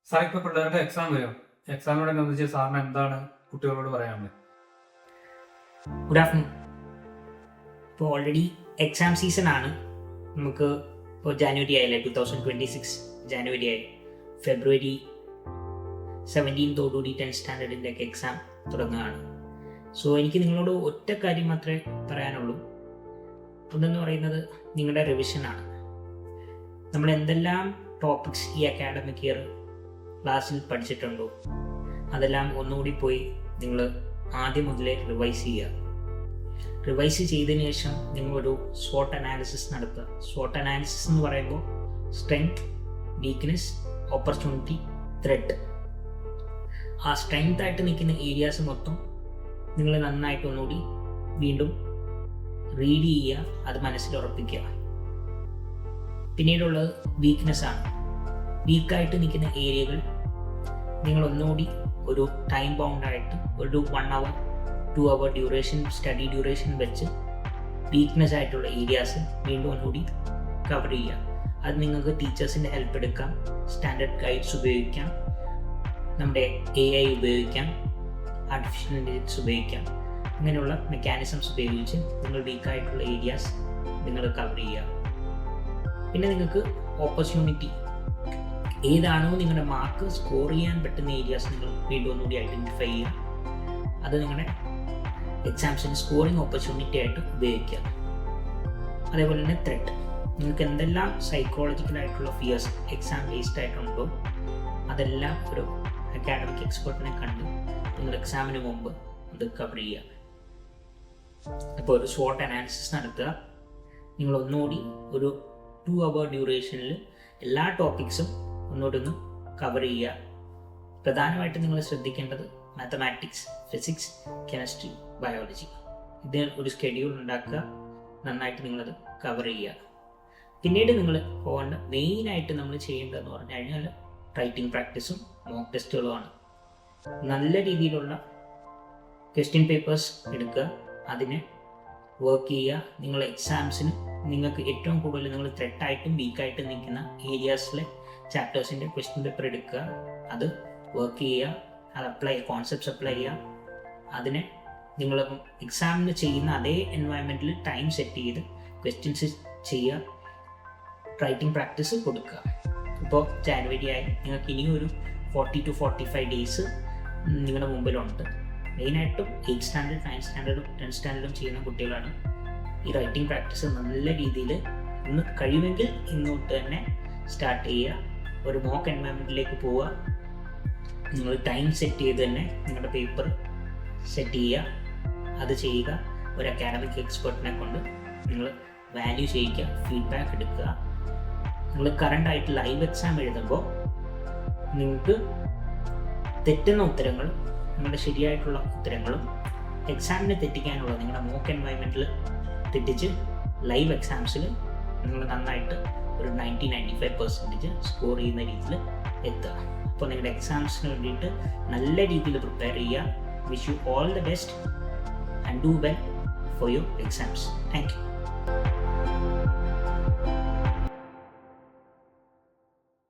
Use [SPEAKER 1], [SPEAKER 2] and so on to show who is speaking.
[SPEAKER 1] Sir, ഇപ്പോൾ പിള്ളേരുടെ exam വരും. എക്സാമിനോടനുബന്ധിച്ച് സാറിന് എന്താണ് കുട്ടികളോട് പറയാനുള്ളത്?
[SPEAKER 2] Good afternoon. ഇപ്പോൾ ഓൾറെഡി എക്സാം സീസൺ ആണ്. നമുക്ക് ഇപ്പോൾ ജാനുവരി ആയില്ലേ, 2026 ജാനുവരി ആയി. ഫെബ്രുവരി 17 10th സ്റ്റാൻഡേർഡിൻ്റെ ഒക്കെ എക്സാം തുടങ്ങുകയാണ്. സോ എനിക്ക് നിങ്ങളോട് ഒറ്റ കാര്യം മാത്രമേ പറയാനുള്ളൂ. ഒന്നെന്ന് പറയുന്നത് നിങ്ങളുടെ റിവിഷനാണ്. നമ്മൾ എന്തെല്ലാം ടോപ്പിക്സ് ഈ അക്കാഡമിക് ഇയർ ക്ലാസ്സിൽ പഠിച്ചിട്ടുണ്ടോ അതെല്ലാം ഒന്നുകൂടി പോയി നിങ്ങൾ ആദ്യം മുതലേ റിവൈസ് ചെയ്യുക. റിവൈസ് ചെയ്തതിന് ശേഷം നിങ്ങളൊരു SWOT അനാലിസിസ് നടത്തുക. SWOT അനാലിസിസ് എന്ന് പറയുമ്പോൾ സ്ട്രെങ്ത്, വീക്ക്നെസ്, ഓപ്പർച്യൂണിറ്റി, ത്രെഡ്. ആ സ്ട്രെങ്ത് ആയിട്ട് നിൽക്കുന്ന ഏരിയാസ് മൊത്തം നിങ്ങൾ നന്നായിട്ട് ഒന്നുകൂടി വീണ്ടും റീഡ് ചെയ്യുക, അത് മനസ്സിൽ ഉറപ്പിക്കുക. പിന്നീടുള്ളത് വീക്ക്നെസ് ആണ്. വീക്കായിട്ട് നിൽക്കുന്ന ഏരിയകൾ നിങ്ങൾ ഒന്നുകൂടി ഒരു ടൈം ബൗണ്ടായിട്ട് ഒരു 1 hour 2 hour duration, study duration വെച്ച് വീക്ക്നെസ് ആയിട്ടുള്ള ഏരിയാസ് വീണ്ടും ഒന്നുകൂടി കവർ ചെയ്യുക. അത് നിങ്ങൾക്ക് ടീച്ചേഴ്സിൻ്റെ ഹെൽപ്പ് എടുക്കാം, സ്റ്റാൻഡേർഡ് ഗൈഡ്സ് ഉപയോഗിക്കാം, നമ്മുടെ AI ഉപയോഗിക്കാം, ആർട്ടിഫിഷ്യൽ ഇൻ്റലിജൻസ് ഉപയോഗിക്കാം. അങ്ങനെയുള്ള മെക്കാനിസംസ് ഉപയോഗിച്ച് നിങ്ങൾ വീക്കായിട്ടുള്ള ഏരിയാസ് നിങ്ങൾ കവർ ചെയ്യുക. പിന്നെ നിങ്ങൾക്ക് ഓപ്പർച്യൂണിറ്റി ഏതാണോ നിങ്ങളുടെ മാർക്ക് സ്കോർ ചെയ്യാൻ പറ്റുന്ന ഏരിയാസ് നിങ്ങൾ വീണ്ടും ഒന്നുകൂടി ഐഡൻറ്റിഫൈ ചെയ്യുക. അത് നിങ്ങളുടെ എക്സാംസിന് സ്കോറിങ് ഓപ്പർച്യൂണിറ്റി ആയിട്ട് ഉപയോഗിക്കുക. അതേപോലെ തന്നെ ത്രെഡ്. നിങ്ങൾക്ക് എന്തെല്ലാം സൈക്കോളജിക്കലായിട്ടുള്ള ഫിയേഴ്സ് എക്സാം ബേസ്ഡ് ആയിട്ടുണ്ടോ അതെല്ലാം ഒരു അക്കാഡമിക് എക്സ്പെർട്ടിനെ കണ്ട് നിങ്ങൾ എക്സാമിന് മുമ്പ് അത് കവർ ചെയ്യുക. അപ്പോൾ ഒരു SWOT അനാലിസിസ് നടത്തുക. നിങ്ങൾ ഒന്നുകൂടി ഒരു 2 hour ഡ്യൂറേഷനിൽ എല്ലാ ടോപ്പിക്സും ഒന്നുകൂടി കവർ ചെയ്യുക. പ്രധാനമായിട്ട് നിങ്ങൾ ശ്രദ്ധിക്കേണ്ടത് മാത്തമാറ്റിക്സ്, ഫിസിക്സ്, കെമിസ്ട്രി, ബയോളജി. ഇതിന് ഒരു സ്കെഡ്യൂൾ ഉണ്ടാക്കുക, നന്നായിട്ട് നിങ്ങളത് കവർ ചെയ്യുക. പിന്നീട് നിങ്ങൾ പോകേണ്ട മെയിനായിട്ട് നമ്മൾ ചെയ്യേണ്ടതെന്ന് പറഞ്ഞു കഴിഞ്ഞാൽ റൈറ്റിംഗ് പ്രാക്ടീസും മോക്ക് ടെസ്റ്റുകളുമാണ്. നല്ല രീതിയിലുള്ള ക്വസ്റ്റ്യൻ പേപ്പേഴ്സ് എടുക്കുക, അതിനെ വർക്ക് ചെയ്യുക. നിങ്ങൾ എക്സാംസിന് നിങ്ങൾക്ക് ഏറ്റവും കൂടുതൽ നിങ്ങൾ ത്രെഡായിട്ടും വീക്കായിട്ടും നിൽക്കുന്ന ഏരിയാസിലെ ചാപ്റ്റേഴ്സിൻ്റെ ക്വസ്റ്റ്യൻ പേപ്പർ എടുക്കുക, അത് വർക്ക് ചെയ്യുക, അത് കോൺസെപ്റ്റ്സ് അപ്ലൈ ചെയ്യുക. അതിനെ നിങ്ങൾ എക്സാമിന് ചെയ്യുന്ന അതേ എൻവയൺമെൻറ്റിൽ ടൈം സെറ്റ് ചെയ്ത് ക്വസ്റ്റ്യൻസ് ചെയ്യുക, റൈറ്റിംഗ് പ്രാക്ടീസ് കൊടുക്കുക. ഇപ്പോൾ ജാനുവരി ആയി, നിങ്ങൾക്ക് ഇനിയും ഒരു 40 to 45 ഡേയ്സ് നിങ്ങളുടെ മുമ്പിലുണ്ട്. മെയിനായിട്ടും 8th സ്റ്റാൻഡേർഡ് 9th സ്റ്റാൻഡേർഡും 10th സ്റ്റാൻഡേർഡും ചെയ്യുന്ന കുട്ടികളാണ്. ഈ റൈറ്റിംഗ് പ്രാക്ടീസ് നല്ല രീതിയിൽ ഇന്ന് കഴിയുമെങ്കിൽ ഇന്നോട്ട് തന്നെ സ്റ്റാർട്ട് ചെയ്യുക. ഒരു മോക്ക് എൻവയൺമെൻറ്റിലേക്ക് പോവുക. നിങ്ങൾ ടൈം സെറ്റ് ചെയ്ത് തന്നെ നിങ്ങളുടെ പേപ്പർ സെറ്റ് ചെയ്യുക, അത് ചെയ്യുക. ഒരു അക്കാഡമിക് എക്സ്പെർട്ടിനെ കൊണ്ട് നിങ്ങൾ വാല്യൂ ചെയ്യിക്കുക, ഫീഡ്ബാക്ക് എടുക്കുക. നിങ്ങൾ കറണ്ടായിട്ട് ലൈവ് എക്സാം എഴുതുമ്പോൾ നിങ്ങൾക്ക് തെറ്റുന്ന ഉത്തരങ്ങളും നിങ്ങളുടെ ശരിയായിട്ടുള്ള ഉത്തരങ്ങളും എക്സാമിനെ തെറ്റിക്കാനുള്ള നിങ്ങളുടെ മോക്ക് എൻവയൺമെൻറ്റിൽ തെറ്റിച്ച് ലൈവ് എക്സാംസിൽ നിങ്ങൾ നന്നായിട്ട് ഒരു 90-95% സ്കോർ ചെയ്യുന്ന രീതിയിൽ എത്തുക. അപ്പോൾ നിങ്ങളുടെ എക്സാംസിന് വേണ്ടിയിട്ട് നല്ല രീതിയിൽ പ്രിപ്പയർ ചെയ്യുക. Wish you all the best and do well for your exams. Thank you.